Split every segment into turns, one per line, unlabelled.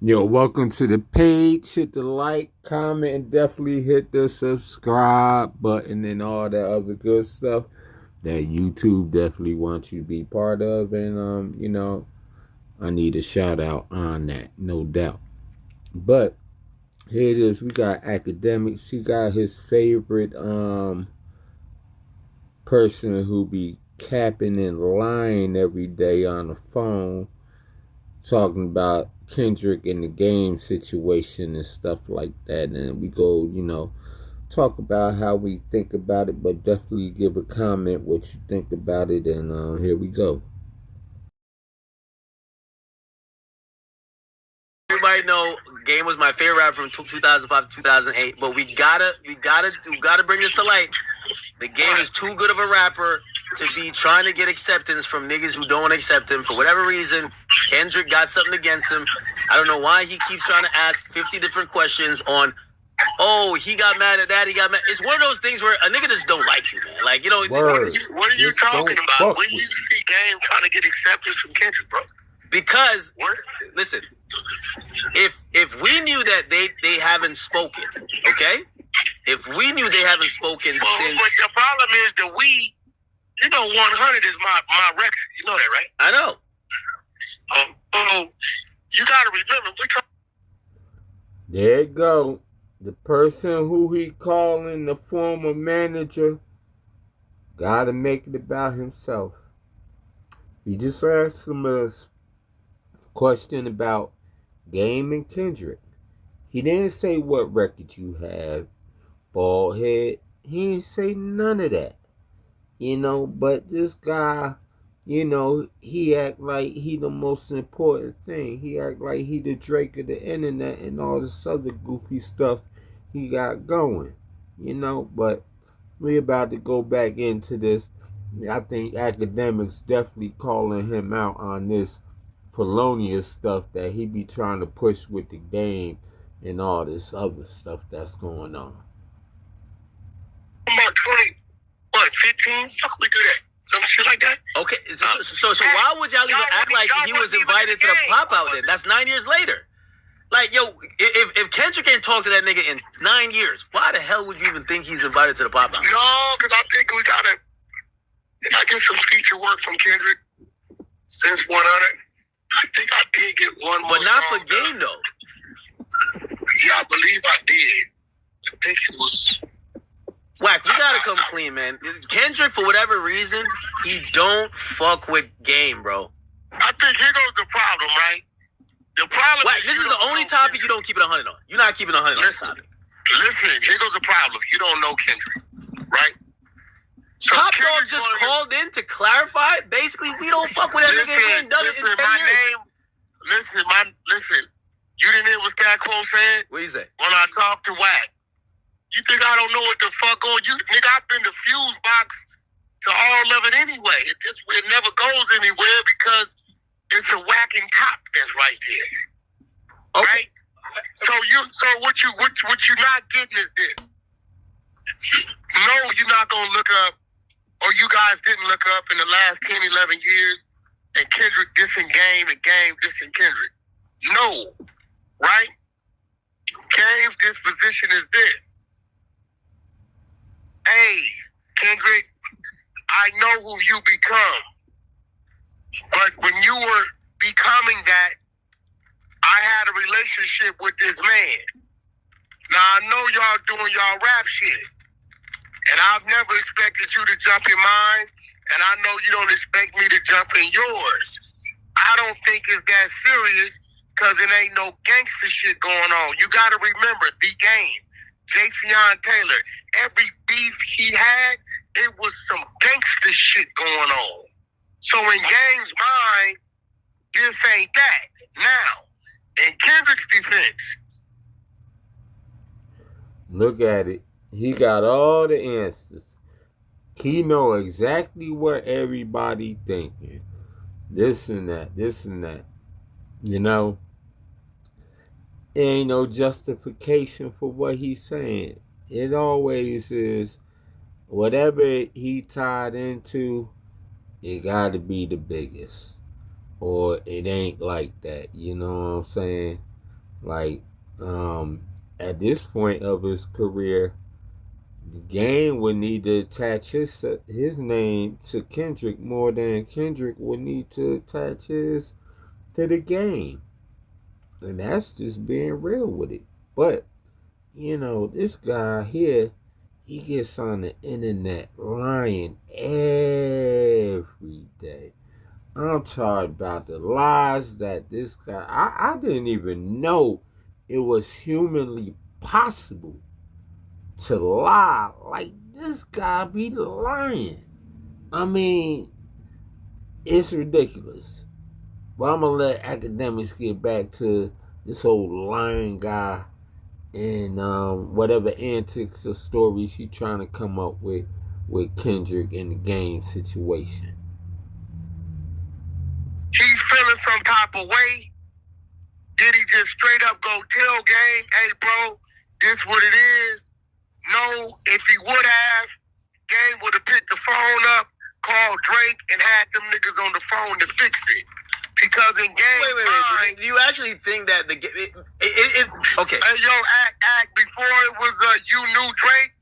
Yo, welcome to the page. Hit the like, comment, and definitely hit the subscribe button and all that other good stuff that YouTube definitely wants you to be part of. And I need a shout out on that, no doubt. But here it is. We got academics. He got his favorite person who be capping and lying every day on the phone, talking about Kendrick in the game situation and stuff like that. And we go, talk about how we think about it, but definitely give a comment what you think about it. And here we go.
Everybody know Game was my favorite rapper from 2005 to 2008, but we gotta bring this to light. The Game is too good of a rapper to be trying to get acceptance from niggas who don't accept him for whatever reason. Kendrick got something against him. I don't know why he keeps trying to ask 50 different questions on. Oh, he got mad at that. He got mad. It's one of those things where a nigga just don't like you, man. Like,
What are you talking about? When you see Game trying to get acceptance from Kendrick, bro?
Because listen, if we knew that they haven't spoken, okay? If we knew they haven't spoken since,
but the problem is that 100 is my record. You know that, right?
I know.
So you gotta remember,
There you go. The person who he calling the former manager gotta make it about himself. He just asked him a question about Game and Kendrick. He didn't say what record you have, bald head. He didn't say none of that. But this guy, he act like he the most important thing. He act like he the Drake of the internet and all this other goofy stuff he got going. But we about to go back into this. I think academics definitely calling him out on this felonious stuff that he be trying to push with the Game and all this other stuff that's going on.
About 15? Fuck, we do that. Some shit like that.
Okay, so why would y'all even act like he was invited to the pop out then? That's 9 years later. Like, yo, if Kendrick ain't talked to that nigga in 9 years, why the hell would you even think he's invited to the pop out?
No, because I think we gotta. If I get some feature work from Kendrick since 100, I think I did get one more.
But not for Game though.
Yeah, I believe I did. I think it was.
Wack, we gotta come clean, man. Kendrick, for whatever reason, he don't fuck with Game, bro.
I think here goes the problem, right? The problem
Wack, this is the only topic you don't keep it 100 on. You're not keeping 100 on this topic.
Listen, here goes the problem. You don't know Kendrick, right? So
Top Dog just called in to clarify. Basically, we don't fuck with that nigga. We ain't done it in 10 years.
Listen. You didn't hear what Scat Quo said?
What do you say?
When I talked to Wack. You think I don't know what the fuck on you? Nigga, I've been the fuse box to all of it anyway. It never goes anywhere because it's a whacking top that's right there. Okay. Right? So what you not getting is this. No, you're not gonna look up, or you guys didn't look up in the last 10, 11 years, and Kendrick dissing Game and Game dissing Kendrick. No. Right? Game's disposition is this. Hey, Kendrick, I know who you become. But when you were becoming that, I had a relationship with this man. Now, I know y'all doing y'all rap shit. And I've never expected you to jump in mine. And I know you don't expect me to jump in yours. I don't think it's that serious because it ain't no gangster shit going on. You got to remember, the Game, Jason Taylor, every beef he had, it was some gangster shit going on. So in Game's mind, this ain't that. Now, in Kendrick's defense.
Look at it. He got all the answers. He know exactly what everybody thinking. This and that, this and that. There ain't no justification for what he's saying. It always is whatever he tied into, it gotta be the biggest. Or it ain't like that. You know what I'm saying? Like, at this point of his career, the game would need to attach his name to Kendrick more than Kendrick would need to attach his to the game. And that's just being real with it. But, this guy here, he gets on the internet lying every day. I'm talking about the lies that this guy, I didn't even know it was humanly possible to lie like this guy be lying. I mean, it's ridiculous. But I'm going to let academics get back to this old lying guy and whatever antics or stories he trying to come up with Kendrick in the game situation.
He's feeling some type of way. Did he just straight up go tell Game, hey bro, this what it is? No, if he would have, Game would have picked the phone up, called Drake, and had them niggas on the phone to fix it. Because in Game's mind,
do you actually think that the game? Okay.
Hey, yo, act. Before it was you knew Drake.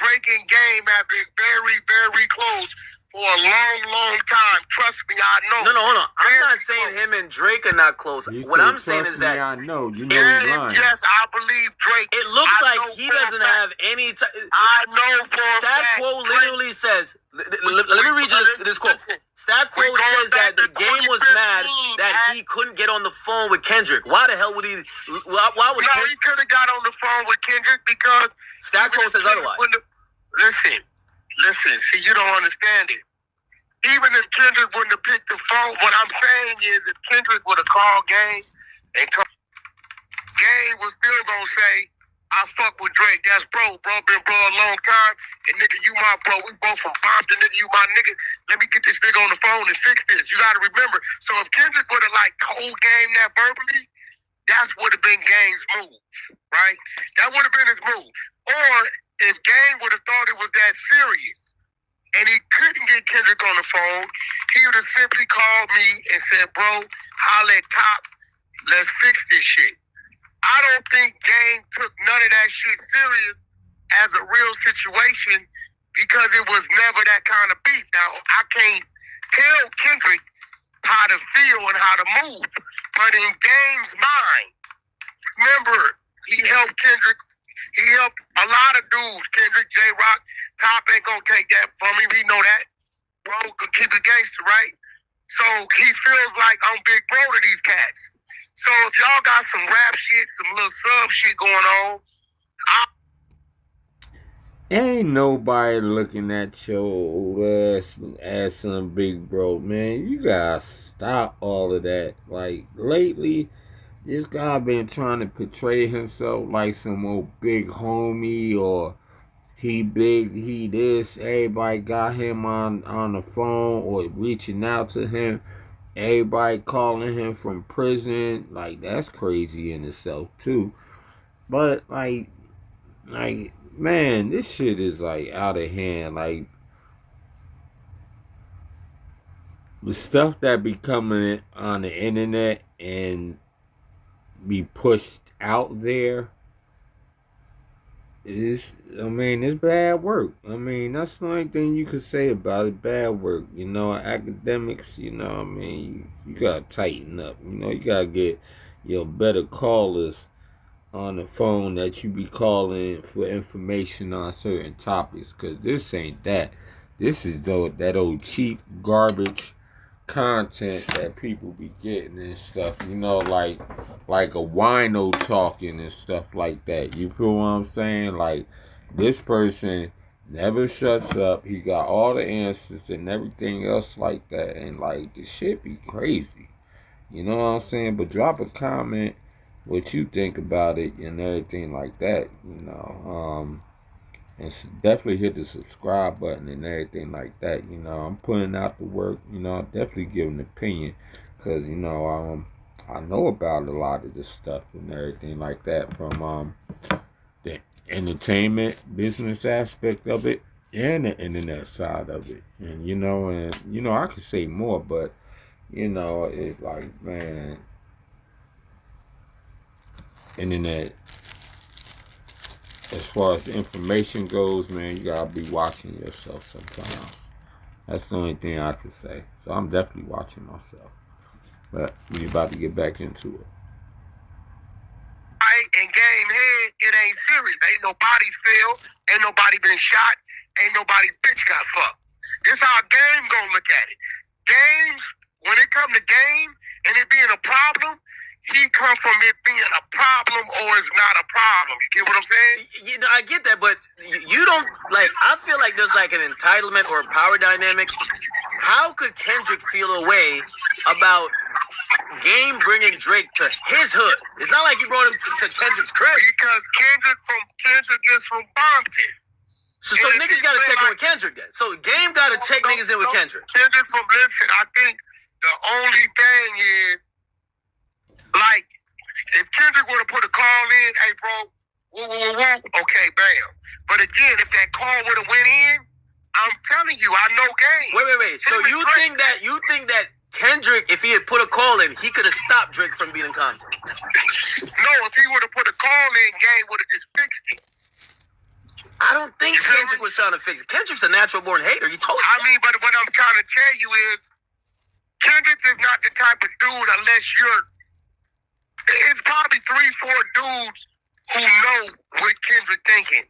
Drake and Game have been very, very close for a long, long time. Trust me, I know.
No, hold on. I'm not saying him and Drake are not close. What I'm saying is that
I know you know he's lying.
Yes, I believe Drake.
It looks like he doesn't have any.
I know for a
Stat
fact.
quote literally says. Let me read you this quote. Stat quote says that the Game was mad that he couldn't get on the phone with Kendrick. Why the hell would he? Why would
No, he could have got on the phone with Kendrick because
Stat quote says otherwise.
Listen. See, you don't understand it. Even if Kendrick wouldn't have picked the phone, what I'm saying is if Kendrick would have called Game and Game was still gonna say, I fuck with Drake. That's bro been bro a long time. And nigga, you my bro. We both from Compton, nigga, you my nigga. Let me get this nigga on the phone and fix this. You gotta remember. So if Kendrick would have like cold game that verbally, that's would have been Game's move, right? That would have been his move. Or if Game would have thought it was that serious and he couldn't get Kendrick on the phone, he would have simply called me and said, bro, holla at Top, let's fix this shit. I don't think Game took none of that shit serious as a real situation because it was never that kind of beef. Now, I can't tell Kendrick how to feel and how to move, but in Game's mind, remember, he helped Kendrick. He helped a lot of dudes. Kendrick, J-Rock, Top ain't gonna take that from him. He know that. Bro, could keep it gangster, right? So he feels like I'm big bro to these cats. So if y'all got some rap shit, some little sub shit going on,
ain't nobody looking at your old ass as some big bro, man. You gotta stop all of that. Like, lately, this guy been trying to portray himself like some old big homie or he big, he this. Everybody got him on the phone or reaching out to him. Everybody calling him from prison. Like, that's crazy in itself, too. But, like, man, this shit is, like, out of hand. Like, the stuff that be coming on the internet and be pushed out there is, it's bad work. That's the only thing you could say about it. Bad work. Academics, you gotta tighten up. You gotta get your better callers on the phone that you be calling for information on certain topics. Because this ain't that. This is that old cheap garbage content that people be getting and stuff, like a wino talking and stuff like that. You feel what I'm saying? Like, this person never shuts up. He got all the answers and everything else like that. And, like, the shit be crazy. You know what I'm saying? But drop a comment what you think about it and everything like that, and definitely hit the subscribe button and everything like that. I'm putting out the work. I'm definitely giving an opinion because, I know about a lot of this stuff and everything like that from the entertainment business aspect of it and the internet side of it. And, I could say more, but, it's like, man, internet, as far as information goes, man, you gotta be watching yourself sometimes. That's the only thing I can say. So I'm definitely watching myself. But we about to get back into it.
Right, and game head, it ain't serious. Ain't nobody fell, ain't nobody been shot, ain't nobody bitch got fucked. This how game gonna look at it. Games, when it come to game and it being a problem, he come from it being a problem or it's not a problem. You get what I'm saying?
You know, I get that, but you don't like. I feel like there's like an entitlement or a power dynamic. How could Kendrick feel a way about Game bringing Drake to his hood? It's not like he brought him to Kendrick's crib.
Because Kendrick is from Compton.
So niggas got to check in with Kendrick then. So Game got to check niggas in with Kendrick.
Kendrick from Listen, I think the only thing is, like, if Kendrick would have put a call in, hey, bro, woo, okay, bam. But again, if that call would have went in, I'm telling you, I know Game.
Wait. So you think that Kendrick, if he had put a call in, he could have stopped Drake from beating Compton?
No, if he would have put a call in, Game would have just fixed it.
I don't think Kendrick was trying to fix it. Kendrick's a natural born hater. You told me.
I mean, but what I'm trying to tell you is, Kendrick is not the type of dude unless you're. It's probably 3-4 dudes who know what Kendrick thinking,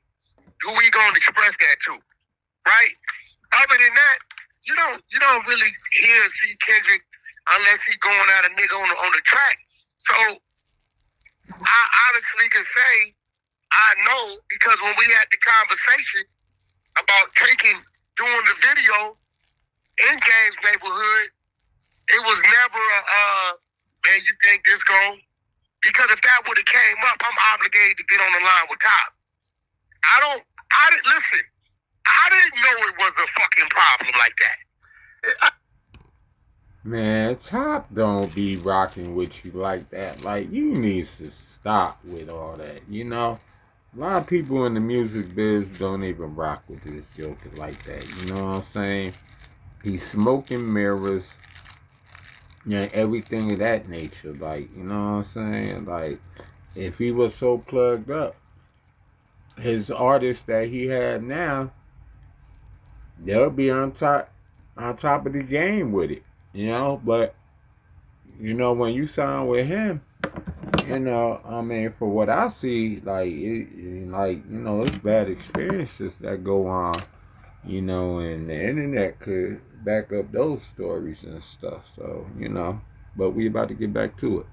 who we gonna express that to, right? Other than that, you don't really hear or see Kendrick unless he going at a nigga on the track. So I honestly can say I know, because when we had the conversation about doing the video in Game's neighborhood, it was never man, you think this gon'? Because if that would have came up, I'm obligated to get on the line with Top. Listen, I didn't know it was a fucking problem like that.
Man, Top don't be rocking with you like that. Like, you need to stop with all that, you know? A lot of people in the music biz don't even rock with this joker like that, you know what I'm saying? He's smoking mirrors and everything of that nature, like, you know what I'm saying? Like, if he was so plugged up, his artists that he had now, they'll be on top of the game with it, you know? But, you know, when you sign with him, you know, I mean, for what I see, like, you know, it's bad experiences that go on, you know, and the internet could back up those stories and stuff. So, you know, but we about to get back to it.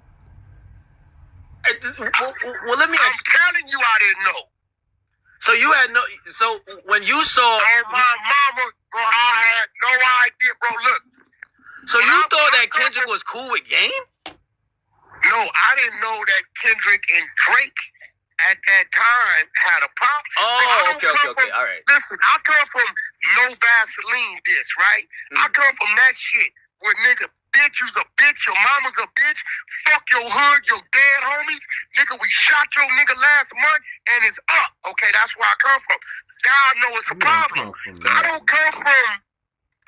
Well, let me ask.
I'm telling you, I didn't know.
So you had no. So when you saw,
my mama, bro, I had no idea, bro. Look.
So you thought that Kendrick was cool with Game?
No, I didn't know that Kendrick and Drake at that time had a problem.
Oh, okay, all right.
Listen, I come from no Vaseline dish, right? I come from that shit where nigga, bitch, you's a bitch, your mama's a bitch, fuck your hood, your dead homies, nigga, we shot your nigga last month and it's up. Okay, that's where I come from. Now I know it's a problem. I don't come from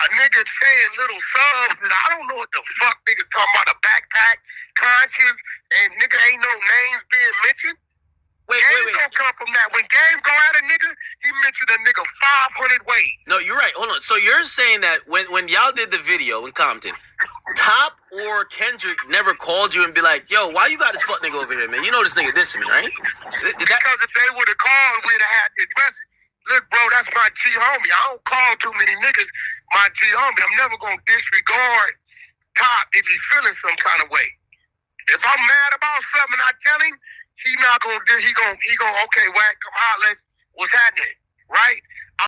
a nigga saying little subs, and I don't know what the fuck niggas talking about, a backpack, conscience, and nigga ain't no names being mentioned.
Wait.
Don't come from that. When Game go at a nigga, he mentioned a nigga 500 ways.
No, you're right. Hold on. So you're saying that when y'all did the video in Compton, Top or Kendrick never called you and be like, yo, why you got this fuck nigga over here, man? You know this nigga dissing me, right?
Because if they would have called, we'd have had to address it. Look, bro, that's my G homie. I don't call too many niggas my G homie. I'm never going to disregard Top if he's feeling some kind of way. If I'm mad about something, I tell him, he not going to do, he going, okay, Wack, come holler, what's happening, right?